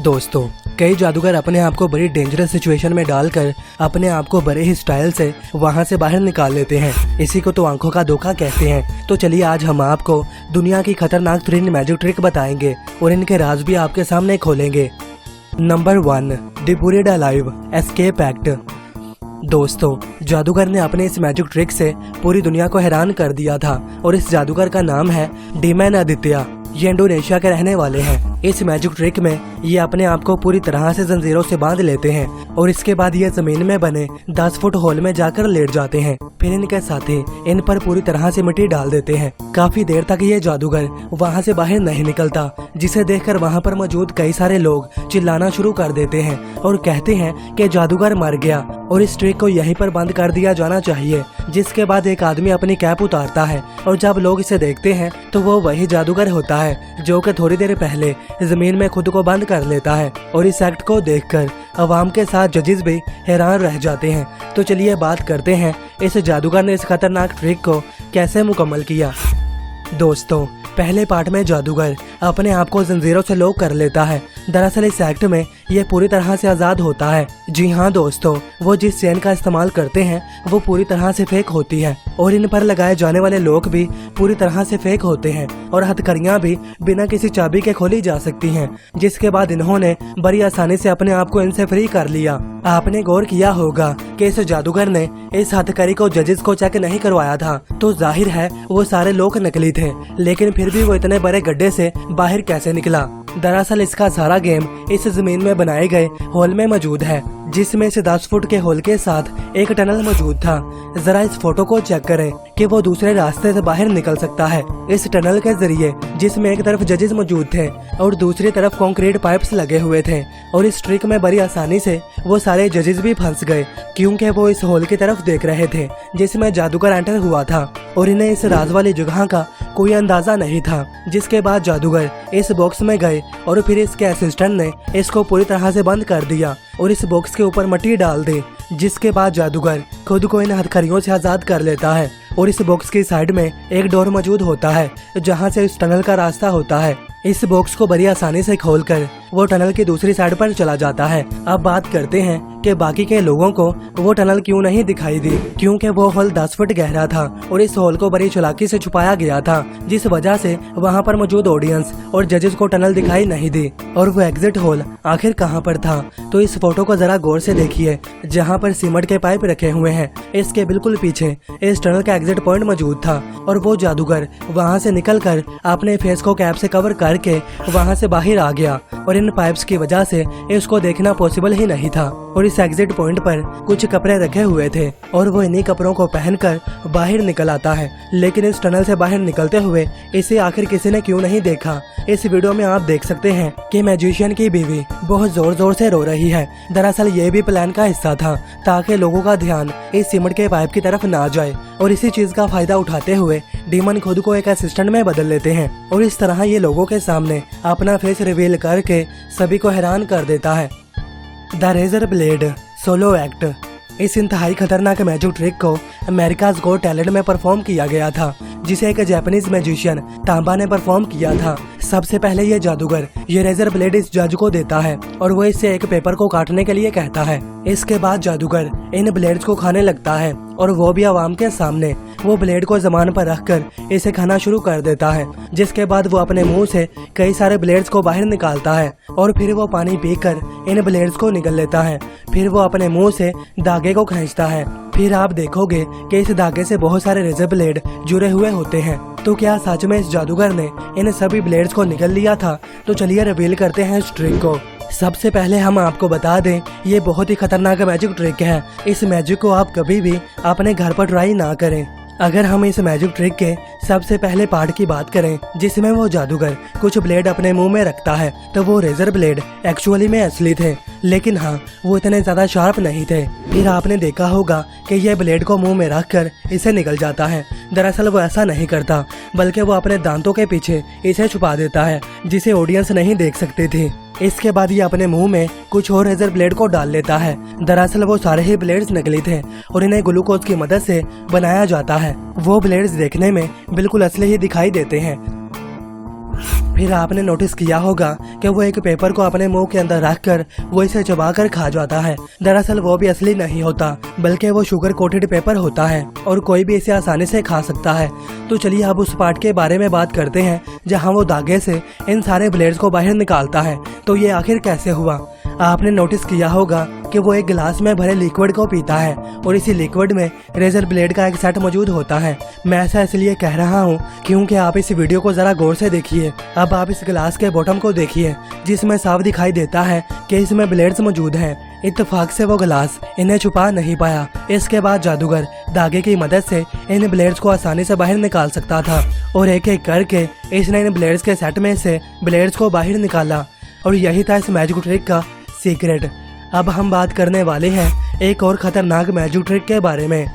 दोस्तों, कई जादूगर अपने आप को बड़ी डेंजरस सिचुएशन में डालकर अपने आप को बड़े ही स्टाइल से वहां से बाहर निकाल लेते हैं। इसी को तो आंखों का धोखा कहते हैं। तो चलिए आज हम आपको दुनिया की खतरनाक 3 मैजिक ट्रिक बताएंगे और इनके राज भी आपके सामने खोलेंगे। Number 1, the buried alive escape act. दोस्तों, जादूगर ने अपने इस मैजिक ट्रिक से पूरी दुनिया को हैरान कर दिया था और इस जादूगर का नाम है डीमन आदित्य। ये इंडोनेशिया के रहने वाले हैं। इस मैजिक ट्रिक में ये अपने आप को पूरी तरह से जंजीरों से बांध लेते हैं और इसके बाद ये जमीन में बने 10 फुट होल में जाकर लेट जाते हैं। फिर इनके साथी इन पर पूरी तरह से मिट्टी डाल देते हैं। काफी देर तक ये जादूगर वहाँ से बाहर नहीं निकलता, जिसे देखकर वहाँ पर मौजूद कई सारे लोग चिल्लाना शुरू कर देते हैं और कहते हैं कि जादूगर मर गया और इस ट्रिक को यहीं पर बंद कर दिया जाना चाहिए। जिसके बाद एक आदमी अपनी कैप उतारता है और जब लोग इसे देखते हैं तो वो वही जादूगर होता है जो कि थोड़ी देर पहले जमीन में खुद को बंद कर लेता है। और इस एक्ट को देखकर अवाम के साथ जजेस भी हैरान रह जाते हैं। तो चलिए बात करते हैं इस जादूगर ने इस खतरनाक ट्रिक को कैसे मुकम्मल किया। दोस्तों, पहले पार्ट में जादूगर अपने आप को जंजीरों से लॉक कर लेता है। दरअसल इस एक्ट में ये पूरी तरह से आजाद होता है। जी हाँ दोस्तों, वो जिस चेन का इस्तेमाल करते हैं वो पूरी तरह से फेक होती है और इन पर लगाए जाने वाले लॉक भी पूरी तरह से फेक होते हैं और हथकड़ियाँ भी बिना किसी चाबी के खोली जा सकती हैं। जिसके बाद इन्होंने बड़ी आसानी से अपने आप को इनसे फ्री कर लिया। आपने गौर किया होगा कि इस जादूगर ने इस हथकड़ी को जजेस को चेक नहीं करवाया था, तो जाहिर है वो सारे लोग नकली थे, लेकिन फिर भी वो इतने बड़े गड्ढे से बाहर कैसे निकला। दरअसल इसका सारा गेम इस जमीन में बनाए गए होल में मौजूद है, जिसमें से 10 फुट के होल के साथ एक टनल मौजूद था। जरा इस फोटो को चेक करें कि वो दूसरे रास्ते से बाहर निकल सकता है। इस टनल के जरिए जिसमें एक तरफ जजेस मौजूद थे और दूसरी तरफ कंक्रीट पाइप्स लगे हुए थे और इस ट्रिक में बड़ी आसानी से वो सारे जजेस भी फंस गए, क्योंकि वो इस होल की तरफ देख रहे थे जिसमें जादूगर एंटर हुआ था और इन्हें इस राज वाली जगह का कोई अंदाजा नहीं था। जिसके बाद जादूगर इस बॉक्स में गए और फिर इसके असिस्टेंट ने इसको पूरी तरह से बंद कर दिया और इस बॉक्स के ऊपर मिट्टी डाल दी। जिसके बाद जादूगर खुद को इन हथकड़ियों से आजाद कर लेता है और इस बॉक्स की साइड में एक डोर मौजूद होता है जहां से इस टनल का रास्ता होता है। इस बॉक्स को बड़ी आसानी से खोलकर वो टनल की दूसरी साइड पर चला जाता है। अब बात करते हैं कि बाकी के लोगों को वो टनल क्यों नहीं दिखाई दी, क्योंकि वो होल 10 फुट गहरा था और इस होल को बड़ी चालाकी से छुपाया गया था, जिस वजह से वहाँ पर मौजूद ऑडियंस और जजेस को टनल दिखाई नहीं दी। और वो एग्जिट होल आखिर कहाँ पर था, तो इस फोटो को जरा गौर से देखिए, जहाँ पर सीमेंट के पाइप रखे हुए हैं। इसके बिल्कुल पीछे इस टनल का एग्जिट पॉइंट मौजूद था और वो जादूगर वहाँ से निकलकर अपने फेस को कैप से कवर करके वहाँ से बाहर आ गया और इन पाइप्स की वजह से इसको देखना पॉसिबल ही नहीं था। और इस एग्जिट पॉइंट पर कुछ कपड़े रखे हुए थे और वो इन्हीं कपड़ों को पहनकर बाहर निकल आता है। लेकिन इस टनल से बाहर निकलते हुए इसे आखिर किसी ने क्यों नहीं देखा। इस वीडियो में आप देख सकते हैं कि मैजिशियन की बीवी बहुत जोर जोर से रो रही है। दरअसल ये भी प्लान का हिस्सा था ताकि लोगों का ध्यान इस सीमेंट के पाइप की तरफ ना जाए और इसी चीज का फायदा उठाते हुए डीमन खुद को एक असिस्टेंट में बदल लेते हैं और इस तरह ये लोगों के सामने अपना फेस रिवील करके सभी को हैरान कर देता है। The razor blade solo act. इस इंतहाई खतरनाक मैजिक ट्रिक को अमेरिकाज गॉट टैलेंट में परफॉर्म किया गया था, जिसे एक जापानीज मैजिशियन तांबा ने परफॉर्म किया था। सबसे पहले ये जादूगर ये रेजर ब्लेड इस जज को देता है और वो इससे एक पेपर को काटने के लिए कहता है। इसके बाद जादूगर इन ब्लेड्स को खाने लगता है और वो भी आवाम के सामने वो ब्लेड को जमान पर रखकर इसे खाना शुरू कर देता है। जिसके बाद वो अपने मुंह से कई सारे ब्लेड्स को बाहर निकालता है और फिर वो पानी पीकर इन ब्लेड्स को निगल लेता है। फिर वो अपने मुंह से धागे को खींचता है। फिर आप देखोगे कि इस धागे से बहुत सारे रेजर ब्लेड जुड़े हुए होते हैं। तो क्या सच में इस जादूगर ने इन सभी ब्लेड्स को निगल लिया था? तो चलिए रिवील करते हैं इस ट्रिक को। सबसे पहले हम आपको बता दें, ये बहुत ही खतरनाक मैजिक ट्रिक है। इस मैजिक को आप कभी भी अपने घर पर ट्राई ना करें। अगर हम इस मैजिक ट्रिक के सबसे पहले पार्ट की बात करें, जिसमें वो जादूगर कुछ ब्लेड अपने मुंह में रखता है, तो वो रेजर ब्लेड एक्चुअली में असली थे, लेकिन हाँ वो इतने ज्यादा शार्प नहीं थे। फिर आपने देखा होगा कि ये ब्लेड को मुंह में रखकर इसे निकल जाता है। दरअसल वो ऐसा नहीं करता, बल्कि वो अपने दांतों के पीछे इसे छुपा देता है, जिसे ऑडियंस नहीं देख सकती थी। इसके बाद ये अपने मुंह में कुछ और रेजर ब्लेड को डाल लेता है। दरअसल वो सारे ही ब्लेड्स नकली थे और इन्हें ग्लूकोज की मदद से बनाया जाता है। वो ब्लेड्स देखने में बिल्कुल असली ही दिखाई देते हैं। फिर आपने नोटिस किया होगा कि वो एक पेपर को अपने मुंह के अंदर रखकर वो इसे चबाकर खा जाता है। दरअसल वो भी असली नहीं होता, बल्कि वो शुगर कोटेड पेपर होता है और कोई भी इसे आसानी से खा सकता है। तो चलिए अब उस पार्ट के बारे में बात करते हैं जहाँ वो धागे से इन सारे ब्लेड्स को बाहर निकालता है। तो ये आखिर कैसे हुआ? आपने नोटिस किया होगा कि वो एक गिलास में भरे लिक्विड को पीता है और इसी लिक्विड में रेजर ब्लेड का एक सेट मौजूद होता है। मैं ऐसा इसलिए कह रहा हूँ क्योंकि आप इस वीडियो को जरा गौर से देखिए। अब आप इस गिलास के बॉटम को देखिए जिसमें साफ दिखाई देता है कि इसमें ब्लेड्स मौजूद हैं। इत्तेफाक से वो गिलास इन्हें छुपा नहीं पाया। इसके बाद जादूगर धागे की मदद से इन ब्लेड्स को आसानी से बाहर निकाल सकता था और एक एक करके इसने इन ब्लेड्स के सेट में से ब्लेड्स को बाहर निकाला और यही था इस मैजिक ट्रिक का सीक्रेट। अब हम बात करने वाले हैं एक और खतरनाक मैजिक ट्रिक के बारे में,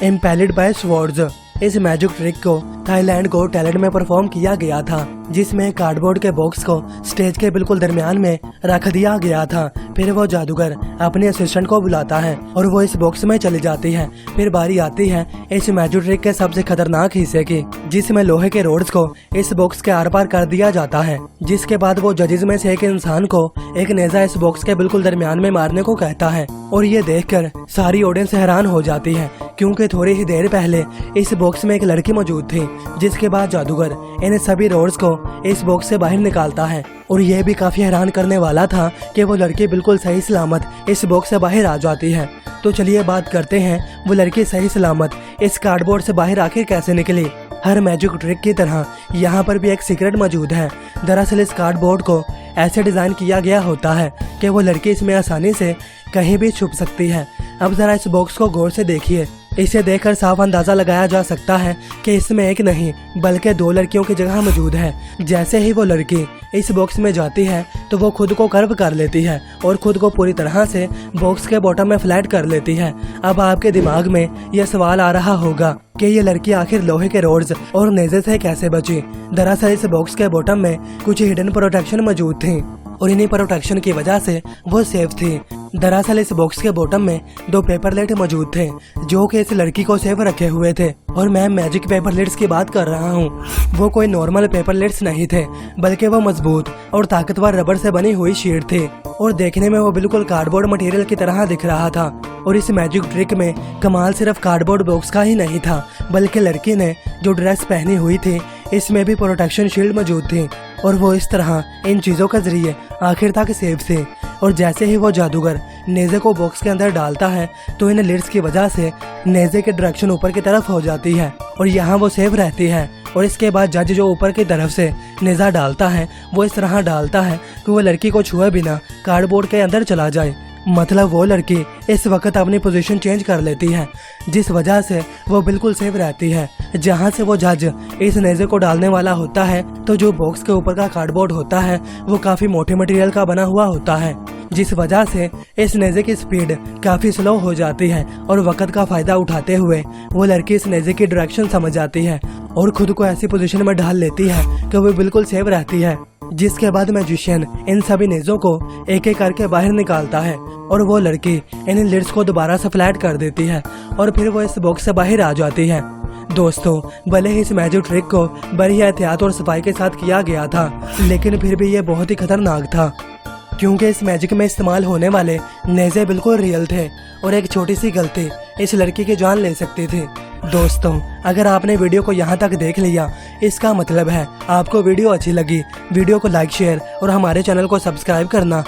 इम्पेल्ड बाय स्वॉर्ड्स। इस मैजिक ट्रिक को थाईलैंड गॉट टैलेंट में परफॉर्म किया गया था, जिसमें कार्डबोर्ड के बॉक्स को स्टेज के बिल्कुल दरमियान में रख दिया गया था। फिर वो जादूगर अपने असिस्टेंट को बुलाता है और वो इस बॉक्स में चली जाती है। फिर बारी आती है इस मैजिक ट्रिक के सबसे खतरनाक हिस्से की, जिसमें लोहे के रोड्स को इस बॉक्स के आर पार कर दिया जाता है। जिसके बाद वो जजेस में से एक इंसान को एक नेजा इस बॉक्स के बिल्कुल दरमियान में मारने को कहता है और ये देखकर सारी ऑडियंस हैरान हो जाती है क्योंकि थोड़ी ही देर पहले इस बॉक्स में एक लड़की मौजूद थी। जिसके बाद जादूगर इन सभी रोड्स को इस बॉक्स से बाहर निकालता है और यह भी काफी हैरान करने वाला था कि वो लड़की बिल्कुल सही सलामत इस बॉक्स से बाहर आ जाती है। तो चलिए बात करते हैं वो लड़की सही सलामत इस कार्डबोर्ड से बाहर आखिर कैसे निकली। हर मैजिक ट्रिक की तरह यहाँ पर भी एक सीक्रेट मौजूद है। दरअसल इस कार्डबोर्ड को ऐसे डिजाइन किया गया होता है कि वो लड़की इसमें आसानी से कहीं भी छुप सकती है। अब जरा इस बॉक्स को गौर से देखिए। इसे देखकर साफ अंदाजा लगाया जा सकता है कि इसमें एक नहीं बल्कि दो लड़कियों की जगह मौजूद है। जैसे ही वो लड़की इस बॉक्स में जाती है तो वो खुद को कर्व कर लेती है और खुद को पूरी तरह से बॉक्स के बॉटम में फ्लैट कर लेती है। अब आपके दिमाग में यह सवाल आ रहा होगा कि ये लड़की आखिर लोहे के रोड्स और नेजे से कैसे बची। दरअसल इस बॉक्स के बॉटम में कुछ हिडन प्रोटेक्शन मौजूद थी और इन्हीं प्रोटेक्शन की वजह से वो सेफ थी। दरअसल इस बॉक्स के बॉटम में दो पेपर लेट मौजूद थे जो कि इस लड़की को सेफ रखे हुए थे और मैं मैजिक पेपर लेट्स की बात कर रहा हूँ। वो कोई नॉर्मल पेपर लेट्स नहीं थे बल्कि वो मजबूत और ताकतवर रबर से बनी हुई शीट थी और देखने में वो बिल्कुल कार्डबोर्ड मटेरियल की तरह दिख रहा था। और इस मैजिक ट्रिक में कमाल सिर्फ कार्डबोर्ड बॉक्स का ही नहीं था बल्कि लड़की ने जो ड्रेस पहनी हुई थी इसमें भी प्रोटेक्शन शील्ड मौजूद थी और वो इस तरह इन चीजों के जरिए आखिर तक सेफ थे। और जैसे ही वो जादूगर नेजे को बॉक्स के अंदर डालता है तो इन लिड्स की वजह से नेजे की डायरेक्शन ऊपर की तरफ हो जाती है और यहाँ वो सेफ रहती है। और इसके बाद जज जो ऊपर की तरफ से नेजा डालता है वो इस तरह डालता है कि वो लड़की को छुए बिना कार्डबोर्ड के अंदर चला जाए। मतलब वो लड़की इस वक्त अपनी पोजीशन चेंज कर लेती है जिस वजह से वो बिल्कुल सेफ रहती है। जहां से वो जज इस नेजे को डालने वाला होता है तो जो बॉक्स के ऊपर का कार्डबोर्ड होता है वो काफी मोटे मटेरियल का बना हुआ होता है, जिस वजह से इस नेजे की स्पीड काफी स्लो हो जाती है और वक्त का फायदा उठाते हुए वो लड़की इस नेजे की डायरेक्शन समझ जाती है और खुद को ऐसी पोजीशन में ढाल लेती है कि वो बिल्कुल सेफ रहती है। जिसके बाद मैजिशियन इन सभी नेजों को एक एक करके बाहर निकालता है और वो लड़की इन लिड्स को दोबारा से फ्लैट कर देती है और फिर वो इस बॉक्स से बाहर आ जाती है। दोस्तों, भले ही इस मैजिक ट्रिक को बड़ी एहतियात और सफाई के साथ किया गया था लेकिन फिर भी ये बहुत ही खतरनाक था क्योंकि इस मैजिक में इस्तेमाल होने वाले नेजे बिल्कुल रियल थे और एक छोटी सी गलती इस लड़की की जान ले सकती थी। दोस्तों, अगर आपने वीडियो को यहाँ तक देख लिया इसका मतलब है आपको वीडियो अच्छी लगी। वीडियो को लाइक शेयर और हमारे चैनल को सब्सक्राइब करना